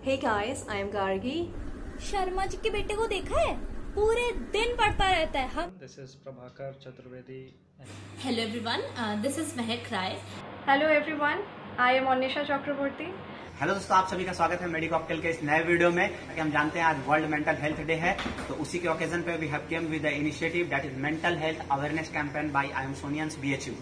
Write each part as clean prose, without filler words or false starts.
Hey guys, I am Gargi. Sharma ji के बेटे को देखा है? पूरे दिन पढ़ता रहता है। हम This is Prabhakar Chaturvedi. Hello everyone, this is Mehak Rai. Hello everyone, I am Anisha Chakraborty. Hello दोस्तों, आप सभी का स्वागत है मेडी कॉकटेल के इस नए वीडियो में। कि हम जानते हैं आज वर्ल्ड मेंटल हेल्थ डे है, तो उसी के ओकेजन पे we have came with the initiative that is mental health awareness campaign by I M sonians BHU।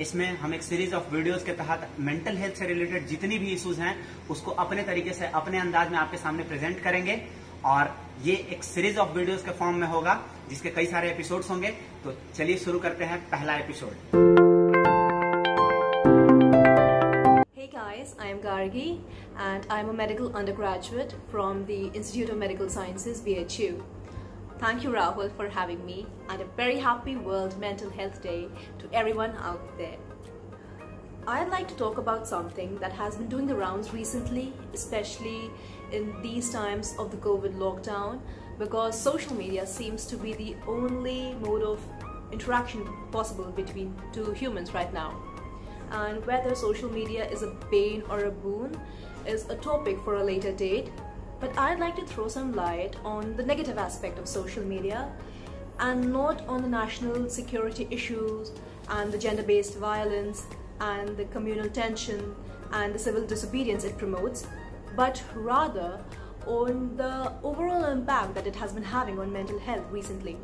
इसमें हम एक सीरीज ऑफ वीडियोस के तहत मेंटल हेल्थ से रिलेटेड जितनी भी इश्यूज हैं उसको अपने तरीके से अपने अंदाज में आपके सामने प्रेजेंट करेंगे, और ये एक सीरीज ऑफ वीडियोस के फॉर्म में होगा जिसके कई सारे एपिसोड्स होंगे। तो चलिए शुरू करते हैं पहला episode. Hey guys, I am Gargi and I am a medical undergraduate from the Institute of Medical Sciences, BHU. Thank you Rahul for having me, and a very happy World Mental Health Day to everyone out there. I'd like to talk about something that has been doing the rounds recently, especially in these times of the COVID lockdown, because social media seems to be the only mode of interaction possible between two humans right now. And whether social media is a bane or a boon is a topic for a later date. But I'd like to throw some light on the negative aspect of social media, and not on the national security issues and the gender-based violence and the communal tension and the civil disobedience it promotes, but rather on the overall impact that it has been having on mental health recently.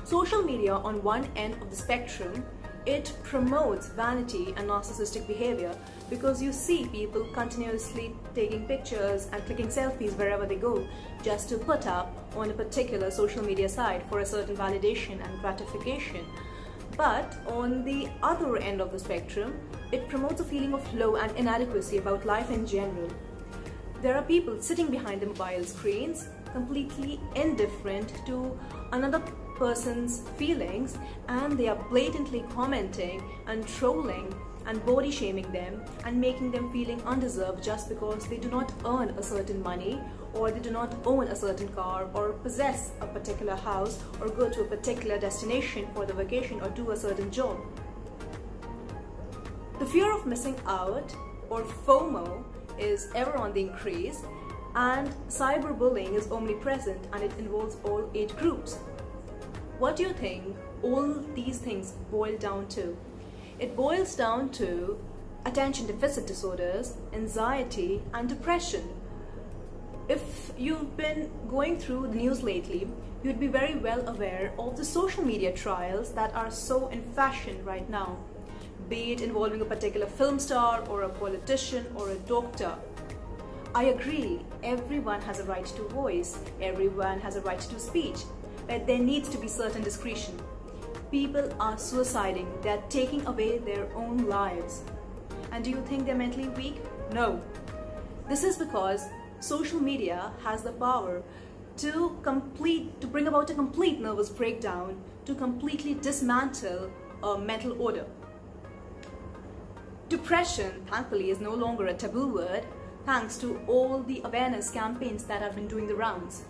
Social media, on one end of the spectrum, it promotes vanity and narcissistic behavior, because you see people continuously taking pictures and clicking selfies wherever they go just to put up on a particular social media site for a certain validation and gratification. But on the other end of the spectrum, it promotes a feeling of low and inadequacy about life in general. There are people sitting behind the mobile screens completely indifferent to another person's feelings, and they are blatantly commenting and trolling and body shaming them and making them feeling undeserved just because they do not earn a certain money, or they do not own a certain car, or possess a particular house, or go to a particular destination for the vacation, or do a certain job. The fear of missing out, or FOMO, is ever on the increase, and cyberbullying is omnipresent, and it involves all age groups. What do you think all these things boil down to? It boils down to attention deficit disorders, anxiety, and depression. If you've been going through the news lately, you'd be very well aware of the social media trials that are so in fashion right now, be it involving a particular film star or a politician or a doctor. I agree, everyone has a right to voice, everyone has a right to speech, but there needs to be certain discretion. People are suiciding, they're taking away their own lives. And do you think they're mentally weak? No. This is because social media has the power to bring about a complete nervous breakdown, to completely dismantle a mental order. Depression, thankfully, is no longer a taboo word, thanks to all the awareness campaigns that have been doing the rounds.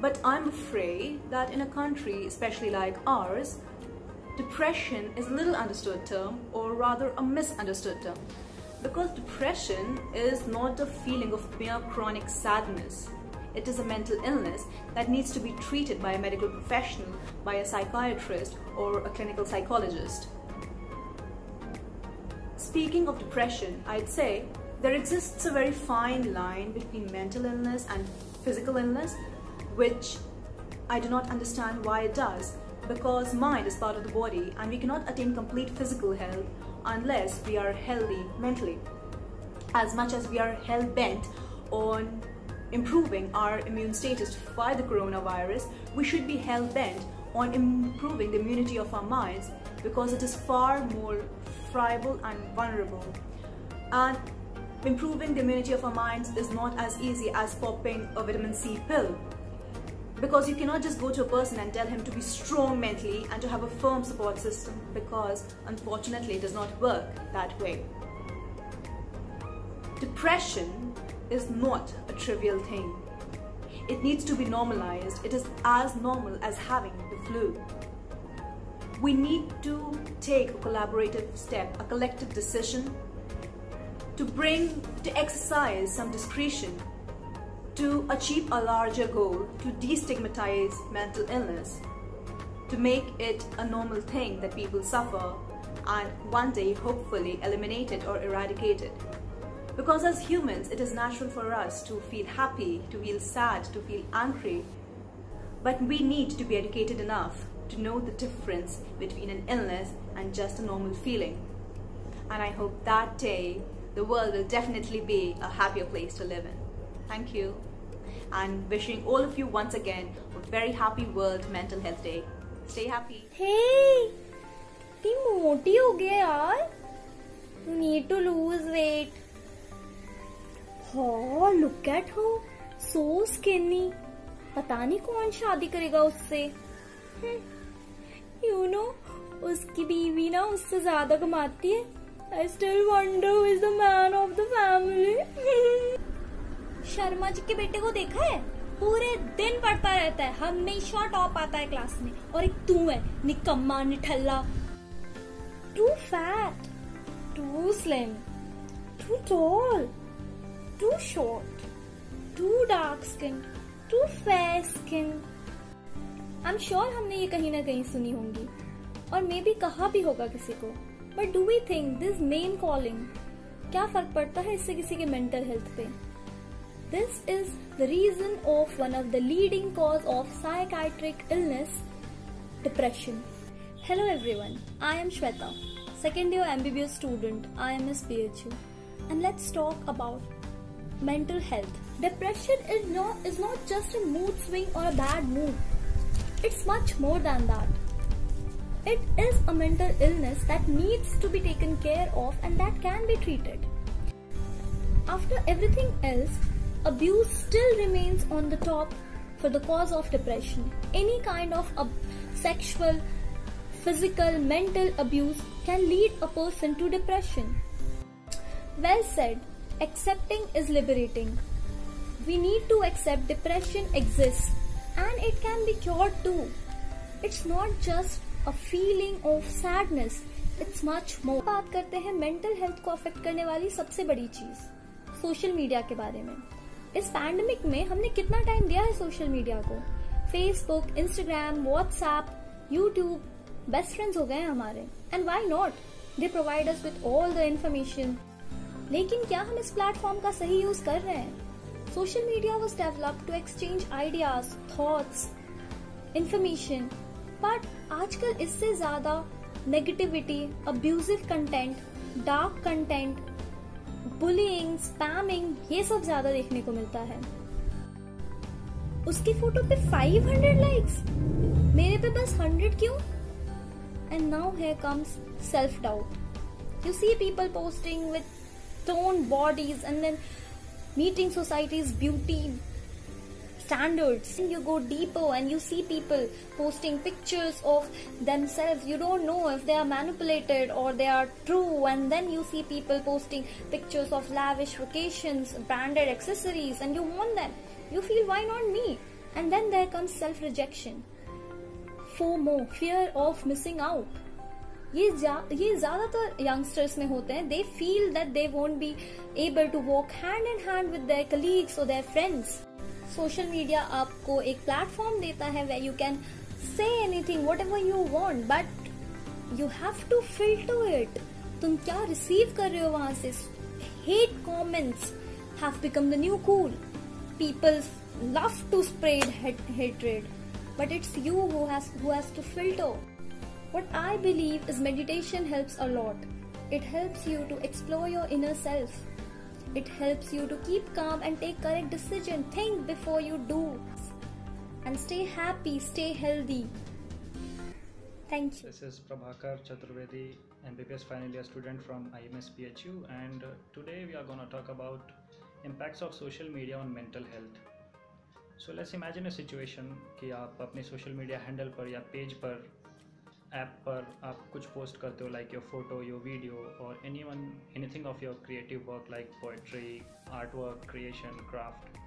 But I'm afraid that in a country, especially like ours, depression is a little understood term, or rather a misunderstood term. Because depression is not a feeling of mere chronic sadness. It is a mental illness that needs to be treated by a medical professional, by a psychiatrist, or a clinical psychologist. Speaking of depression, I'd say there exists a very fine line between mental illness and physical illness, which I do not understand why it does, because mind is part of the body, and we cannot attain complete physical health unless we are healthy mentally. As much as we are hell-bent on improving our immune status to fight the coronavirus, we should be hell-bent on improving the immunity of our minds, because it is far more friable and vulnerable. And improving the immunity of our minds is not as easy as popping a vitamin C pill, because you cannot just go to a person and tell him to be strong mentally and to have a firm support system, because unfortunately it does not work that way. Depression is not a trivial thing. It needs to be normalized. It is as normal as having the flu. We need to take a collaborative step, a collective decision to bring to exercise some discretion, to achieve a larger goal, to destigmatize mental illness, to make it a normal thing that people suffer and one day hopefully eliminate it or eradicate it. Because as humans, it is natural for us to feel happy, to feel sad, to feel angry. But we need to be educated enough to know the difference between an illness and just a normal feeling. And I hope that day the world will definitely be a happier place to live in. Thank you. And wishing all of you once again a very happy World Mental Health Day. Stay happy. Hey, कितनी मोटी हो गई यार. You need to lose weight. Oh, look at her, so skinny. पता नहीं कौन शादी करेगा उससे. You know, उसकी बीवी ना उससे ज्यादा कमाती है. I still wonder who is the man of the family. Sharma ji के बेटे को देखा है? पूरे दिन पढ़ता रहता है, हमेशा टॉप आता है क्लास में. और एक तू है, निकम्मा निठल्ला. Too fat, too slim, too tall, too short, too dark skinned, too fair skinned. I'm sure हमने ये कहीं ना कहीं सुनी होंगी और मे भी कहा भी होगा किसी को. But do we think this name calling क्या फर्क पड़ता है इससे किसी के mental health पे? This is the reason of one of the leading cause of psychiatric illness, depression. Hello everyone, I am Shweta, second year MBBS student, IMS BHU, and let's talk about mental health. Depression is not just a mood swing or a bad mood. It's much more than that. It is a mental illness that needs to be taken care of and that can be treated. After everything else, abuse still remains on the top for the cause of depression. Any kind of sexual, physical, mental abuse can lead a person to depression. Well said, accepting is liberating. We need to accept depression exists and it can be cured too. It's not just a feeling of sadness, it's much more. बात करते हैं mental health को affect करने वाली सबसे बड़ी चीज, social media के बारे में. इस पैंडेमिक में हमने कितना टाइम दिया है सोशल मीडिया को. Facebook, Instagram, WhatsApp, YouTube best friends हो गए हैं हमारे. And why not, they provide us with all the information. लेकिन क्या हम इस प्लेटफॉर्म का सही यूज कर रहे हैं? Social media was developed to exchange ideas, thoughts, information, but आजकल इससे ज्यादा negativity, abusive content, dark content, bullying, spamming, ये सब ज्यादा देखने को मिलता है. उसकी फोटो पे 500 लाइक्स, मेरे पे बस 100 क्यों? And now here comes self-doubt. You see people posting with toned bodies and then meeting society's beauty standards. And you go deeper and you see people posting pictures of themselves. You don't know if they are manipulated or they are true. And then you see people posting pictures of lavish vacations, branded accessories, and you want them. You feel, why not me? And then there comes self-rejection. FOMO, fear of missing out. ये ज्यादातर youngsters में होते हैं. They feel that they won't be able to walk hand in hand with their colleagues or their friends. Social media आपको एक platform देता है where you can say anything, whatever you want, but you have to filter it. तुम क्या receive कर रहे हो वहां से? Hate comments have become the new cool. People love to spread hatred, but it's you who has to filter. What I believe is meditation helps a lot. It helps you to explore your inner self. It helps you to keep calm and take correct decision. Think before you do. And stay happy, stay healthy. Thank you. This is Prabhakar Chaturvedi, MBBS final year student from IMS BHU, and today we are going to talk about impacts of social media on mental health. So let's imagine a situation कि आप अपने social media handle पर या page पर, app पर आप कुछ post करते हो, like your photo, your video और anything of your creative work like poetry, art work, creation, craft.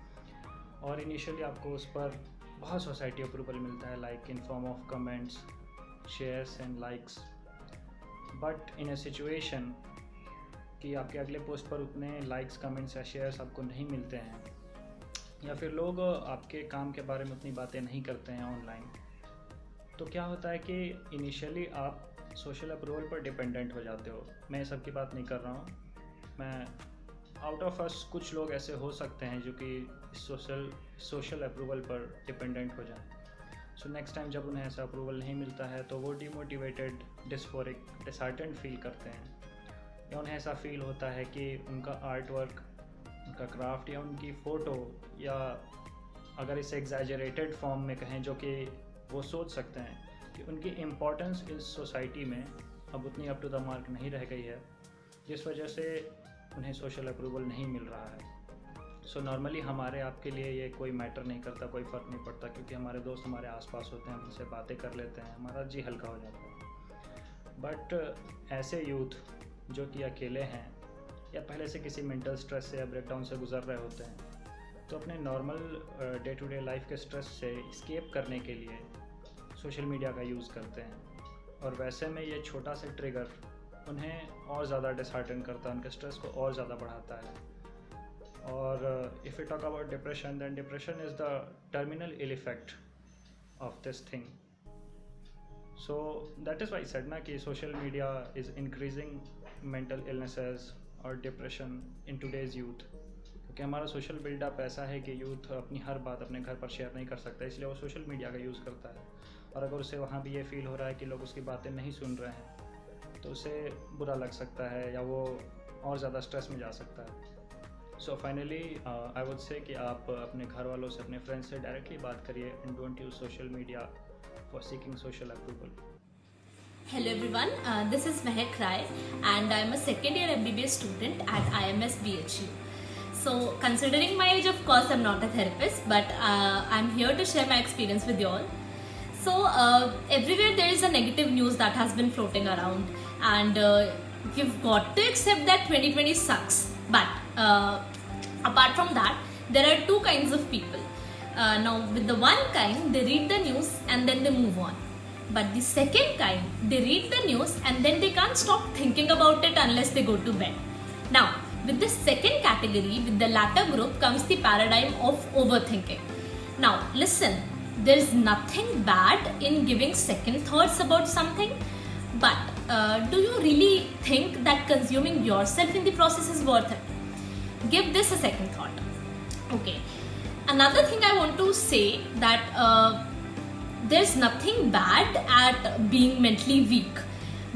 और इनिशियली आपको उस पर बहुत सोसाइटी अप्रूवल मिलता है, like in form of comments, shares and likes. But in a situation कि आपके अगले पोस्ट पर उतने लाइक्स, कमेंट्स या शेयर्स आपको नहीं मिलते हैं, या फिर लोग आपके काम के बारे में उतनी बातें नहीं करते हैं ऑनलाइन, तो क्या होता है कि इनिशियली आप सोशल अप्रूवल पर डिपेंडेंट हो जाते हो। मैं सब की बात नहीं कर रहा हूँ, मैं आउट ऑफ अस कुछ लोग ऐसे हो सकते हैं जो कि सोशल अप्रूवल पर डिपेंडेंट हो जाएं। सो नेक्स्ट टाइम जब उन्हें ऐसा अप्रूवल नहीं मिलता है तो वो डिमोटिवेटेड, डिस्फोरिक, डिसहार्टेंड फील करते हैं, या उन्हें ऐसा फील होता है कि उनका आर्ट वर्क, उनका क्राफ्ट या उनकी फ़ोटो, या अगर इसे एग्जैजरेटेड फॉर्म में कहें जो कि वो सोच सकते हैं कि उनकी इम्पोर्टेंस इस सोसाइटी में अब उतनी अप टू द मार्क नहीं रह गई है, जिस वजह से उन्हें सोशल अप्रूवल नहीं मिल रहा है। सो नॉर्मली हमारे आपके लिए ये कोई मैटर नहीं करता, कोई फ़र्क नहीं पड़ता, क्योंकि हमारे दोस्त हमारे आसपास होते हैं, उनसे बातें कर लेते हैं, हमारा जी हल्का हो जाता है। बट ऐसे यूथ जो कि अकेले हैं या पहले से किसी मेंटल स्ट्रेस से या ब्रेकडाउन से गुजर रहे होते हैं, तो अपने normal day to day life के स्ट्रेस से एस्केप करने के लिए सोशल मीडिया का यूज़ करते हैं। और वैसे में ये छोटा सा ट्रिगर उन्हें और ज़्यादा डिसहार्टन करता है, उनके स्ट्रेस को और ज़्यादा बढ़ाता है। और if you talk about depression, then depression is the terminal ill effect of this thing. So that is why said ना कि social media is increasing mental illnesses और डिप्रेशन इन टुडेज़ यूथ, क्योंकि हमारा सोशल बिल्डअप ऐसा है कि youth अपनी हर बात अपने घर पर शेयर नहीं कर सकता, इसलिए वो सोशल मीडिया का यूज़ करता है। और अगर उसे वहाँ भी ये फील हो रहा है कि लोग उसकी बातें नहीं सुन रहे हैं, तो उसे बुरा लग सकता है या वो और ज़्यादा स्ट्रेस में जा सकता है। So finally I would say कि आप अपने घर वालों से, अपने फ्रेंड्स से डायरेक्टली बात करिए and don't use social media for seeking social approval. Hello everyone, this is Mehak Rai and I am a second year MBBS student at IMS BHU. So considering my age, of course I'm not a therapist, but I'm here to share my experience with you all. So everywhere there is a negative news that has been floating around, and you've got to accept that 2020 sucks. But apart from that, there are two kinds of people. Now with the one kind, they read the news and then they move on. But the second kind, they read the news and then they can't stop thinking about it unless they go to bed. Now, with the second category, with the latter group, comes the paradigm of overthinking. Now, listen, there's nothing bad in giving second thoughts about something, but do you really think that consuming yourself in the process is worth it? Give this a second thought. Okay. Another thing I want to say that there's nothing bad at being mentally weak,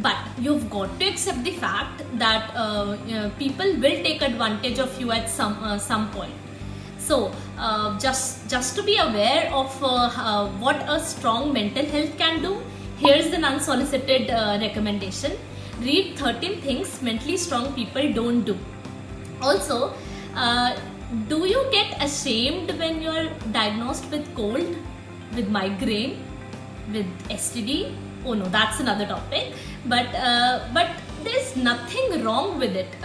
but you've got to accept the fact that people will take advantage of you at some point. So just to be aware of what a strong mental health can do, here's an unsolicited recommendation. Read 13 things mentally strong people don't do. Also, do you get ashamed when you're diagnosed with cold, with migraine, with STD? Oh no, that's another topic. But there's nothing wrong with it.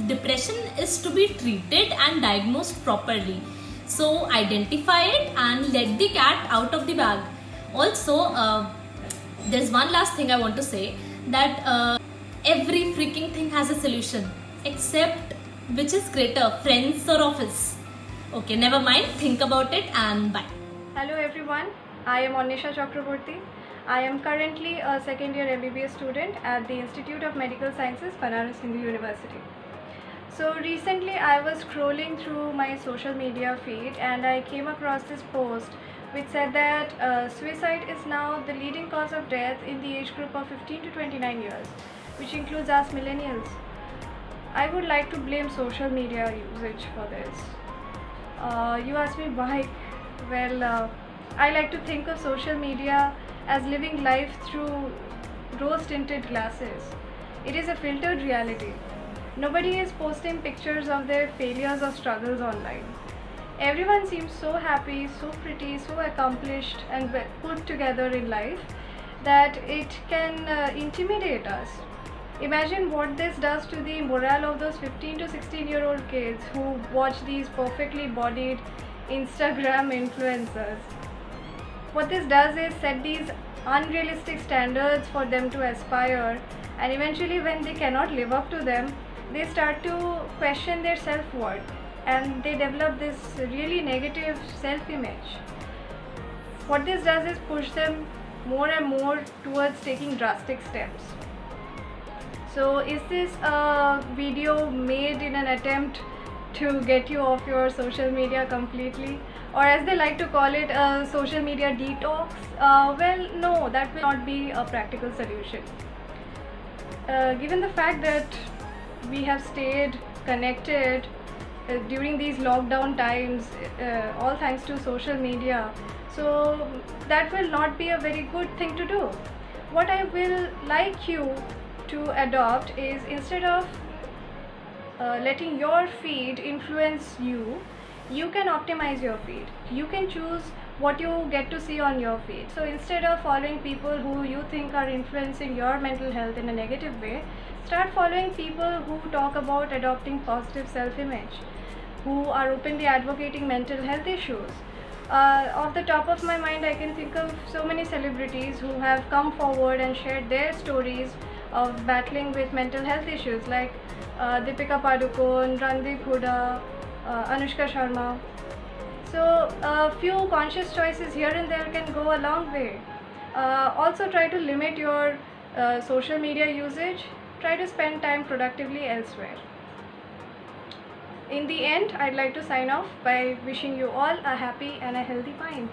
Depression is to be treated and diagnosed properly. So identify it and let the cat out of the bag. Also, there's one last thing I want to say, that every freaking thing has a solution, except which is greater, friends or office. Okay, never mind. Think about it and bye. Hello everyone, I am Monisha Chakraborty. I am currently a second year MBBS student at the Institute of Medical Sciences, Banaras Hindu University. So recently I was scrolling through my social media feed and I came across this post which said that suicide is now the leading cause of death in the age group of 15 to 29 years, which includes us millennials. I would like to blame social media usage for this. You asked me why. Well, I like to think of social media as living life through rose-tinted glasses. It is a filtered reality. Nobody is posting pictures of their failures or struggles online. Everyone seems so happy, so pretty, so accomplished and put together in life that it can intimidate us. Imagine what this does to the morale of those 15 to 16-year-old kids who watch these perfectly bodied Instagram influencers. What this does is set these unrealistic standards for them to aspire, and eventually when they cannot live up to them, they start to question their self-worth and they develop this really negative self-image. What this does is push them more and more towards taking drastic steps. So is this a video made in an attempt to get you off your social media completely, or as they like to call it, a social media detox? Well, no, that will not be a practical solution. Given the fact that we have stayed connected during these lockdown times, all thanks to social media, so that will not be a very good thing to do. What I will like you to adopt is, instead of letting your feed influence you, you can optimize your feed. You can choose what you get to see on your feed. So instead of following people who you think are influencing your mental health in a negative way, start following people who talk about adopting positive self-image, who are openly advocating mental health issues. Off the top of my mind, I can think of so many celebrities who have come forward and shared their stories of battling with mental health issues, like Deepika Padukone, Randeep Hooda, Anushka Sharma. So a few conscious choices here and there can go a long way. Also try to limit your social media usage. Try to spend time productively elsewhere. In the end, I'd like to sign off by wishing you all a happy and a healthy mind.